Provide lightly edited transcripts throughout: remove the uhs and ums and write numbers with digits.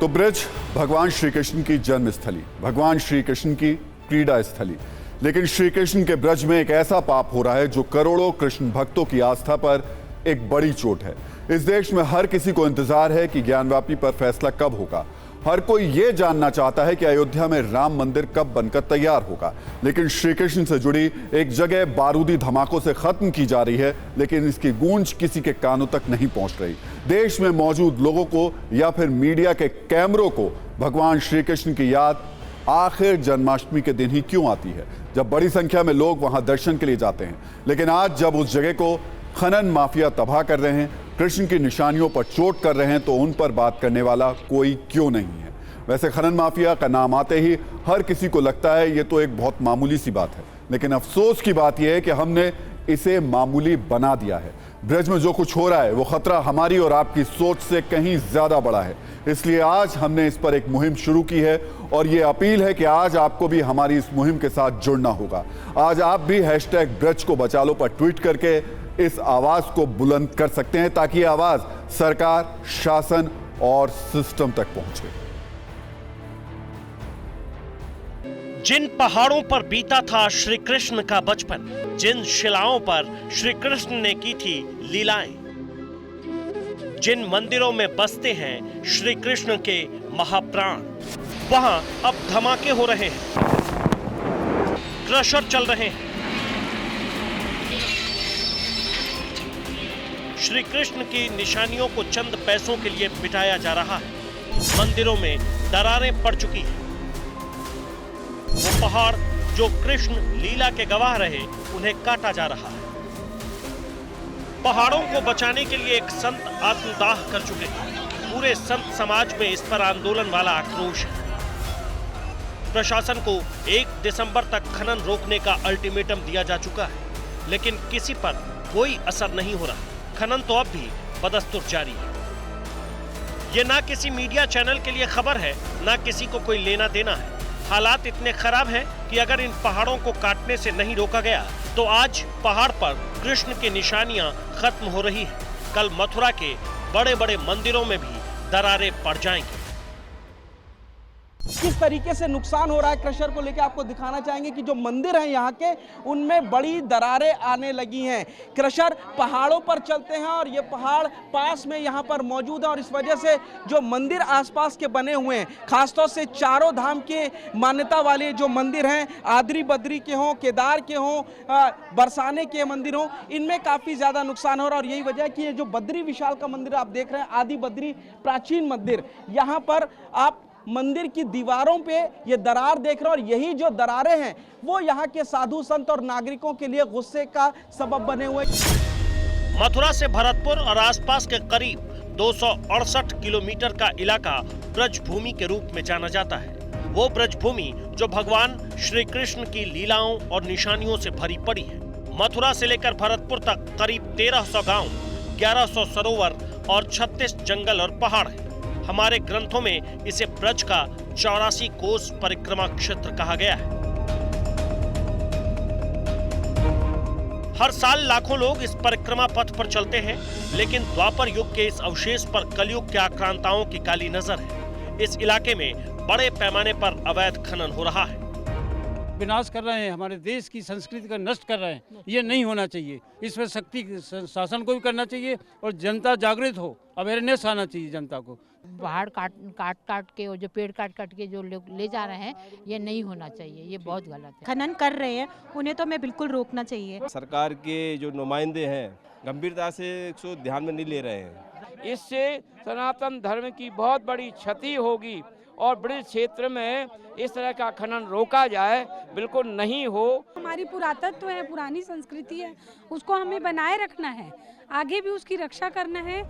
तो ब्रज भगवान श्री कृष्ण की जन्मस्थली, भगवान श्री कृष्ण की क्रीड़ा स्थली, लेकिन श्री कृष्ण के ब्रज में एक ऐसा पाप हो रहा है जो करोड़ों कृष्ण भक्तों की आस्था पर एक बड़ी चोट है। इस देश में हर किसी को इंतजार है कि ज्ञानवापी पर फैसला कब होगा। हर कोई ये जानना चाहता है कि अयोध्या में राम मंदिर कब बनकर तैयार होगा। लेकिन श्री कृष्ण से जुड़ी एक जगह बारूदी धमाकों से खत्म की जा रही है, लेकिन इसकी गूंज किसी के कानों तक नहीं पहुंच रही। देश में मौजूद लोगों को या फिर मीडिया के कैमरों को भगवान श्री कृष्ण की याद आखिर जन्माष्टमी के दिन ही क्यों आती है, जब बड़ी संख्या में लोग वहां दर्शन के लिए जाते हैं। लेकिन आज जब उस जगह को खनन माफिया तबाह कर रहे हैं, कृष्ण की निशानियों पर चोट कर रहे हैं, तो उन पर बात करने वाला कोई क्यों नहीं है। वैसे खनन माफिया का नाम आते ही हर किसी को लगता है ये तो एक बहुत मामूली सी बात है, लेकिन अफसोस की बात यह है कि हमने इसे मामूली बना दिया है। ब्रज में जो कुछ हो रहा है वो खतरा हमारी और आपकी सोच से कहीं ज्यादा बड़ा है। इसलिए आज हमने इस पर एक मुहिम शुरू की है और ये अपील है कि आज आपको भी हमारी इस मुहिम के साथ जुड़ना होगा। आज आप भी #ब्रज को बचा लो पर ट्वीट करके इस आवाज को बुलंद कर सकते हैं, ताकि ये आवाज सरकार, शासन और सिस्टम तक पहुंचे। जिन पहाड़ों पर बीता था श्री कृष्ण का बचपन, जिन शिलाओं पर श्री कृष्ण ने की थी लीलाएं, जिन मंदिरों में बसते हैं श्री कृष्ण के महाप्राण, वहां अब धमाके हो रहे हैं, क्रशर चल रहे हैं। श्री कृष्ण की निशानियों को चंद पैसों के लिए मिटाया जा रहा है। मंदिरों में दरारें पड़ चुकी हैं। वो पहाड़ जो कृष्ण लीला के गवाह रहे, उन्हें काटा जा रहा है। पहाड़ों को बचाने के लिए एक संत आत्मदाह कर चुके हैं। पूरे संत समाज में इस पर आंदोलन वाला आक्रोश है। प्रशासन को 1 दिसंबर तक खनन रोकने का अल्टीमेटम दिया जा चुका है, लेकिन किसी पर कोई असर नहीं हो रहा। खनन तो अब भी बदस्तूर जारी है। ये ना किसी मीडिया चैनल के लिए खबर है, ना किसी को कोई लेना देना है। हालात इतने खराब हैं कि अगर इन पहाड़ों को काटने से नहीं रोका गया तो आज पहाड़ पर कृष्ण की निशानियां खत्म हो रही हैं। कल मथुरा के बड़े बड़े मंदिरों में भी दरारें पड़ जाएंगी। किस तरीके से नुकसान हो रहा है क्रशर को लेकर आपको दिखाना चाहेंगे कि जो मंदिर हैं यहाँ के, उनमें बड़ी दरारें आने लगी हैं। क्रशर पहाड़ों पर चलते हैं और ये पहाड़ पास में यहाँ पर मौजूद है और इस वजह से जो मंदिर आसपास के बने हुए हैं, खासतौर से चारों धाम के मान्यता वाले जो मंदिर हैं, आदरी बद्री के हों, केदार के हों, बरसाने के मंदिर हों, इनमें काफ़ी ज़्यादा नुकसान हो रहा है। और यही वजह है कि ये जो बद्री विशाल का मंदिर आप देख रहे हैं, आदि बद्री प्राचीन मंदिर, यहाँ पर आप मंदिर की दीवारों पे ये दरार देख रहे हैं और यही जो दरारें हैं वो यहाँ के साधु संत और नागरिकों के लिए गुस्से का सबब बने हुए। मथुरा से भरतपुर और आसपास के करीब 268 किलोमीटर का इलाका ब्रजभूमि के रूप में जाना जाता है। वो ब्रजभूमि जो भगवान श्री कृष्ण की लीलाओं और निशानियों से भरी पड़ी है। मथुरा से लेकर भरतपुर तक करीब 1300 गांव, 1100 सरोवर और 36 जंगल और पहाड़ है। हमारे ग्रंथों में इसे ब्रज का 84 कोस परिक्रमा क्षेत्र कहा गया है। हर साल लाखों लोग इस परिक्रमा पथ पर चलते हैं, लेकिन द्वापर युग के इस अवशेष पर कलयुग के आक्रांताओं की काली नजर है। इस इलाके में बड़े पैमाने पर अवैध खनन हो रहा है। विनाश कर रहे हैं, हमारे देश की संस्कृति का नष्ट कर रहे हैं। ये नहीं होना चाहिए। इस पर सख्ती शासन को भी करना चाहिए और जनता जागृत हो, अवेयरनेस आना चाहिए जनता को। पहाड़ काट के और जो पेड़ काट के जो लोग ले जा रहे हैं, ये नहीं होना चाहिए। ये बहुत गलत है। खनन कर रहे हैं, उन्हें तो हमें बिल्कुल रोकना चाहिए। सरकार के जो नुमाइंदे हैं गंभीरता से इसको ध्यान में नहीं ले रहे हैं। इससे सनातन धर्म की बहुत बड़ी क्षति होगी और ब्रज क्षेत्र में इस तरह का खनन रोका जाए, बिल्कुल नहीं हो। हमारी पुरातत्व है, पुरानी संस्कृति है, उसको हमें बनाए रखना है, आगे भी उसकी रक्षा करना है।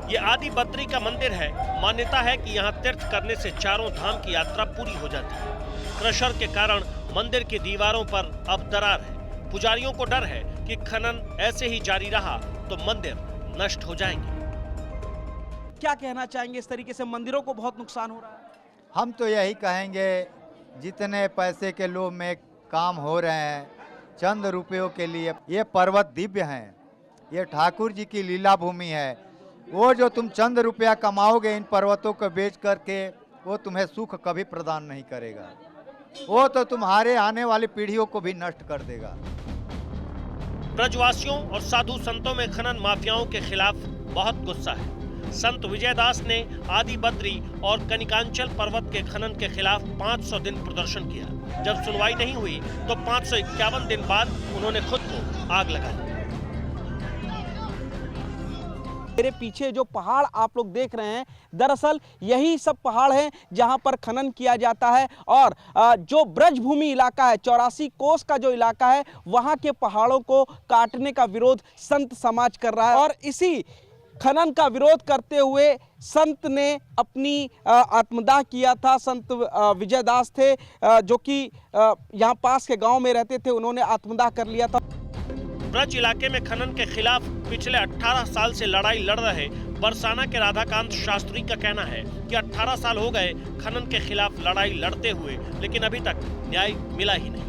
ये आदि बद्री का मंदिर है। मान्यता है कि यहाँ तीर्थ करने से चारों धाम की यात्रा पूरी हो जाती है। क्रशर के कारण मंदिर की दीवारों पर अब दरार है। पुजारियों को डर है कि खनन ऐसे ही जारी रहा तो मंदिर नष्ट हो जाएंगे। क्या कहना चाहेंगे, इस तरीके से मंदिरों को बहुत नुकसान हो रहा है? हम तो यही कहेंगे, जितने पैसे के लोभ में काम हो रहे हैं, चंद रुपयों के लिए, ये पर्वत दिव्य हैं, ये ठाकुर जी की लीला भूमि है। वो जो तुम चंद रुपया कमाओगे इन पर्वतों को बेच करके, वो तुम्हें सुख कभी प्रदान नहीं करेगा। वो तो तुम्हारे आने वाली पीढ़ियों को भी नष्ट कर देगा। ब्रजवासियों और साधु संतों में खनन माफियाओं के खिलाफ बहुत गुस्सा है। संत विजयदास ने आदि बद्री और कनिकांचल पर्वत के खनन के खिलाफ 500 दिन प्रदर्शन किया। जब सुनवाई नहीं हुई तो 551 दिन बाद उन्होंने खुद को आग लगाई। मेरे पीछे जो पहाड़ आप लोग देख रहे हैं, दरअसल यही सब पहाड़ हैं जहां पर खनन किया जाता है। और जो ब्रजभूमि इलाका है, 84 कोस का जो इलाका है, वहां के पहाड़ों को काटने का विरोध संत समाज कर रहा है। और इसी खनन का विरोध करते हुए संत ने अपनी आत्मदाह किया था। संत विजयदास थे जो कि यहाँ पास के गांव में रहते थे, उन्होंने आत्मदाह कर लिया था। ब्रज इलाके में खनन के खिलाफ पिछले 18 साल से लड़ाई लड़ रहे बरसाना के राधाकांत शास्त्री का कहना है कि 18 साल हो गए खनन के खिलाफ लड़ाई लड़ते हुए, लेकिन अभी तक न्याय मिला ही नहीं।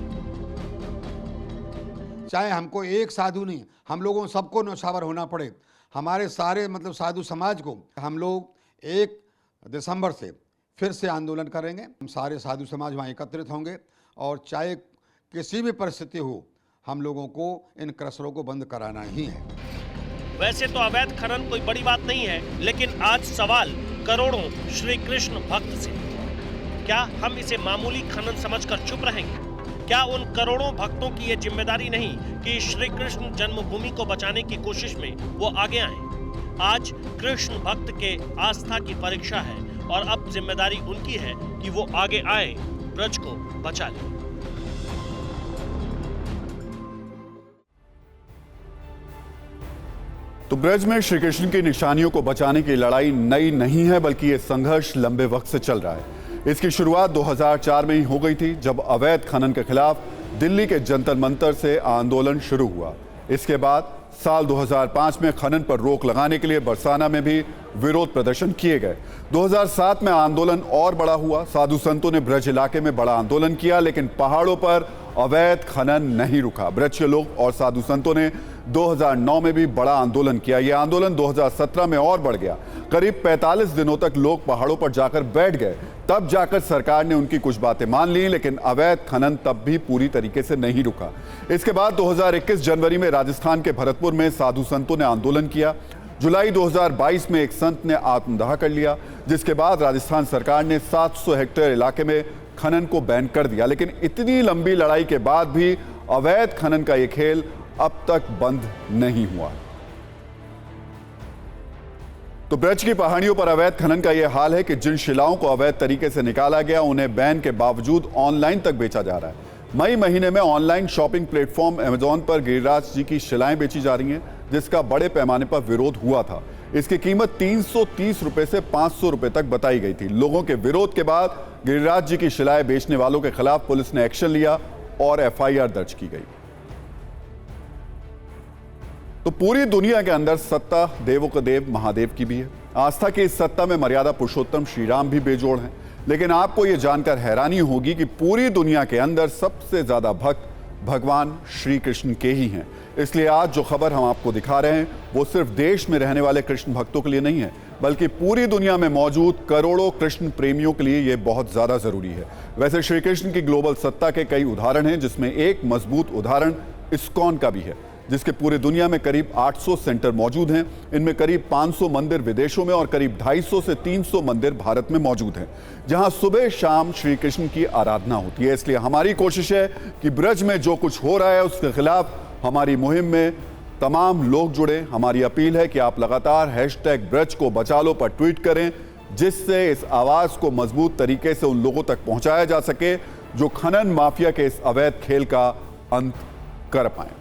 चाहे हमको एक साधु नहीं, हम लोगों सबको न्यौछावर होना पड़े, हमारे सारे मतलब साधु समाज को, हम लोग 1 दिसंबर से फिर से आंदोलन करेंगे। हम सारे साधु समाज वहाँ एकत्रित होंगे और चाहे किसी भी परिस्थिति हो, हम लोगों को इन क्रशरों को बंद कराना ही है। वैसे तो अवैध खनन कोई बड़ी बात नहीं है, लेकिन आज सवाल करोड़ों श्री कृष्ण भक्त से। क्या हम इसे मामूली खनन समझकर चुप रहेंगे? क्या उन करोड़ों भक्तों की ये जिम्मेदारी नहीं कि श्री कृष्ण जन्मभूमि को बचाने की कोशिश में वो आगे आए? आज कृष्ण भक्त के आस्था की परीक्षा है और अब जिम्मेदारी उनकी है कि वो आगे आए, ब्रज को बचा ले। तो ब्रज में श्री कृष्ण की निशानियों को बचाने की लड़ाई नई नहीं है, बल्कि ये संघर्ष लंबे वक्त से चल रहा है। इसकी शुरुआत 2004 में ही हो गई थी, जब अवैध खनन के खिलाफ दिल्ली के जंतर मंतर से आंदोलन शुरू हुआ। इसके बाद साल 2005 में खनन पर रोक लगाने के लिए बरसाना में भी विरोध प्रदर्शन किए गए। 2007 में आंदोलन और बड़ा हुआ। साधु संतों ने ब्रज इलाके में बड़ा आंदोलन किया, लेकिन पहाड़ों पर अवैध खनन नहीं रुका। ब्रज के लोग और साधु संतों ने 2009 में भी बड़ा आंदोलन किया। यह आंदोलन 2017 में और बढ़ गया। करीब 45 दिनों तक लोग पहाड़ों पर जाकर बैठ गए। तब जाकर सरकार ने उनकी कुछ बातें मान ली, लेकिन अवैध खनन तब भी पूरी तरीके से नहीं रुका। इसके बाद 2021 जनवरी में राजस्थान के भरतपुर में साधु संतों ने आंदोलन किया। जुलाई 2022 में एक संत ने आत्मदाह कर लिया, जिसके बाद राजस्थान सरकार ने 700 हेक्टेयर इलाके में खनन को बैन कर दिया। लेकिन इतनी लंबी लड़ाई के बाद भी अवैध खनन का ये खेल अब तक बंद नहीं हुआ। तो ब्रज की पहाड़ियों पर अवैध खनन का यह हाल है कि जिन शिलाओं को अवैध तरीके से निकाला गया, उन्हें बैन के बावजूद ऑनलाइन तक बेचा जा रहा है। मई महीने में ऑनलाइन शॉपिंग प्लेटफॉर्म अमेजॉन पर गिरिराज जी की शिलाएं बेची जा रही हैं, जिसका बड़े पैमाने पर विरोध हुआ था। इसकी कीमत 330 रुपए से 500 रुपए तक बताई गई थी। लोगों के विरोध के बाद गिरिराज जी की शिलाएं बेचने वालों के खिलाफ पुलिस ने एक्शन लिया और एफआईआर दर्ज की गई। तो पूरी दुनिया के अंदर सत्ता देवों का देव महादेव की भी है। आस्था की इस सत्ता में मर्यादा पुरुषोत्तम श्री राम भी बेजोड़ हैं। लेकिन आपको यह जानकर हैरानी होगी कि पूरी दुनिया के अंदर सबसे ज्यादा भक्त भगवान श्री कृष्ण के ही हैं। इसलिए आज जो खबर हम आपको दिखा रहे हैं, वो सिर्फ देश में रहने वाले कृष्ण भक्तों के लिए नहीं है, बल्कि पूरी दुनिया में मौजूद करोड़ों कृष्ण प्रेमियों के लिए यह बहुत ज्यादा जरूरी है। वैसे श्री कृष्ण की ग्लोबल सत्ता के कई उदाहरण हैं, जिसमें एक मजबूत उदाहरण इस्कॉन का भी है, जिसके पूरे दुनिया में करीब 800 सेंटर मौजूद हैं। इनमें करीब 500 मंदिर विदेशों में और करीब 250 से 300 मंदिर भारत में मौजूद हैं, जहां सुबह शाम श्री कृष्ण की आराधना होती है। इसलिए हमारी कोशिश है कि ब्रज में जो कुछ हो रहा है उसके खिलाफ हमारी मुहिम में तमाम लोग जुड़े। हमारी अपील है कि आप लगातार #ब्रज को बचा लो पर ट्वीट करें, जिससे इस आवाज को मजबूत तरीके से उन लोगों तक पहुंचाया जा सके जो खनन माफिया के इस अवैध खेल का अंत कर पाए।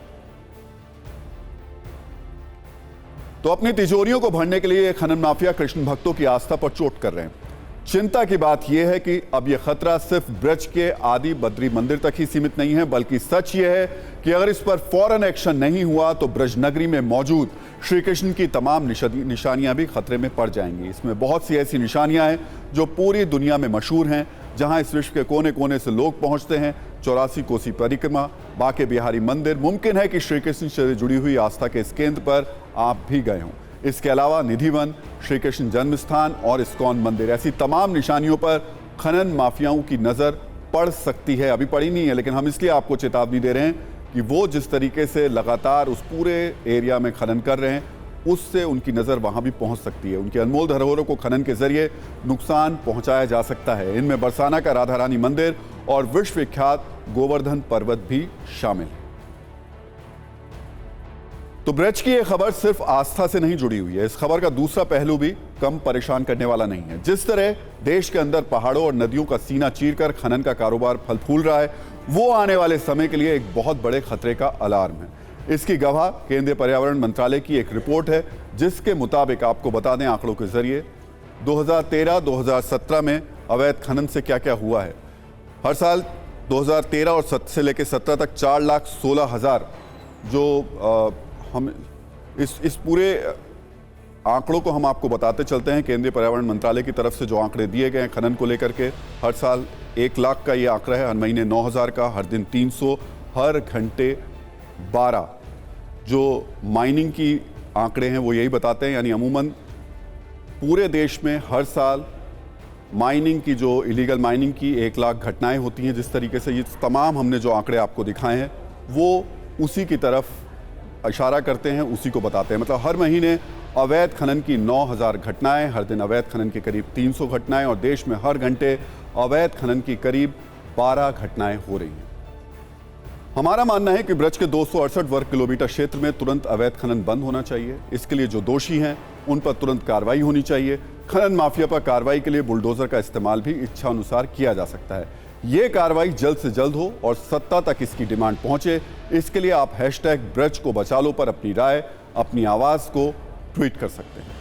तो अपनी तिजोरियों को भरने के लिए खनन माफिया कृष्ण भक्तों की आस्था पर चोट कर रहे हैं। चिंता की बात यह है कि अब यह खतरा सिर्फ ब्रज के आदि बद्री मंदिर तक ही सीमित नहीं है, बल्कि सच यह है कि अगर इस पर फौरन एक्शन नहीं हुआ तो ब्रज नगरी में मौजूद श्री कृष्ण की तमाम निशानियां भी खतरे में पड़ जाएंगी। इसमें बहुत सी ऐसी निशानियां हैं जो पूरी दुनिया में मशहूर हैं, जहां इस विश्व के कोने कोने से लोग पहुंचते हैं। 84 कोसी परिक्रमा, बांके बिहारी मंदिर, मुमकिन है कि श्री कृष्ण से जुड़ी हुई आस्था के इस केंद्र पर आप भी गए हों। इसके अलावा निधि वन, श्री कृष्ण जन्म स्थान और इस्कॉन मंदिर, ऐसी तमाम निशानियों पर खनन माफियाओं की नजर पड़ सकती है। अभी पड़ी नहीं है, लेकिन हम इसलिए आपको चेतावनी दे रहे हैं कि वो जिस तरीके से लगातार उस पूरे एरिया में खनन कर रहे हैं, उससे उनकी नज़र वहाँ भी पहुँच सकती है। उनकी अनमोल धरोहरों को खनन के जरिए नुकसान पहुँचाया जा सकता है। इनमें बरसाना का राधा रानी मंदिर और विश्व विख्यात गोवर्धन पर्वत भी शामिल है। तो ब्रज की यह खबर सिर्फ आस्था से नहीं जुड़ी हुई है। इस खबर का दूसरा पहलू भी कम परेशान करने वाला नहीं है। जिस तरह देश के अंदर पहाड़ों और नदियों का सीना चीरकर खनन का कारोबार फल फूल रहा है, वो आने वाले समय के लिए एक बहुत बड़े खतरे का अलार्म है। इसकी गवाह केंद्रीय पर्यावरण मंत्रालय की एक रिपोर्ट है, जिसके मुताबिक आपको बता दें आंकड़ों के जरिए 2013-2017 में अवैध खनन से क्या क्या हुआ है। हर साल 2013 और 7 से लेकर 17 तक 4,16,000 जो हम इस पूरे आंकड़ों को हम आपको बताते चलते हैं। केंद्रीय पर्यावरण मंत्रालय की तरफ से जो आंकड़े दिए गए हैं खनन को लेकर के, हर साल 1 लाख का ये आंकड़ा है, हर महीने 9,000 का, हर दिन 300, हर घंटे 12। जो माइनिंग की आंकड़े हैं वो यही बताते हैं, यानी अमूमन पूरे देश में हर साल माइनिंग की, जो इलीगल माइनिंग की 1 लाख घटनाएं होती हैं। जिस तरीके से ये तमाम हमने जो आंकड़े आपको दिखाए हैं वो उसी की तरफ इशारा करते हैं, उसी को बताते हैं। मतलब हर महीने अवैध खनन की 9,000 घटनाएं, हर दिन अवैध खनन की करीब 300 घटनाएं और देश में हर घंटे अवैध खनन की करीब 12 घटनाएं हो रही हैं। हमारा मानना है कि ब्रज के 268 वर्ग किलोमीटर क्षेत्र में तुरंत अवैध खनन बंद होना चाहिए। इसके लिए जो दोषी हैं उन पर तुरंत कार्रवाई होनी चाहिए। खनन माफिया पर कार्रवाई के लिए बुलडोजर का इस्तेमाल भी इच्छा अनुसार किया जा सकता है। ये कार्रवाई जल्द से जल्द हो और सत्ता तक इसकी डिमांड पहुंचे। इसके लिए आप #ब्रज को बचा लो पर अपनी राय, अपनी आवाज को ट्वीट कर सकते हैं।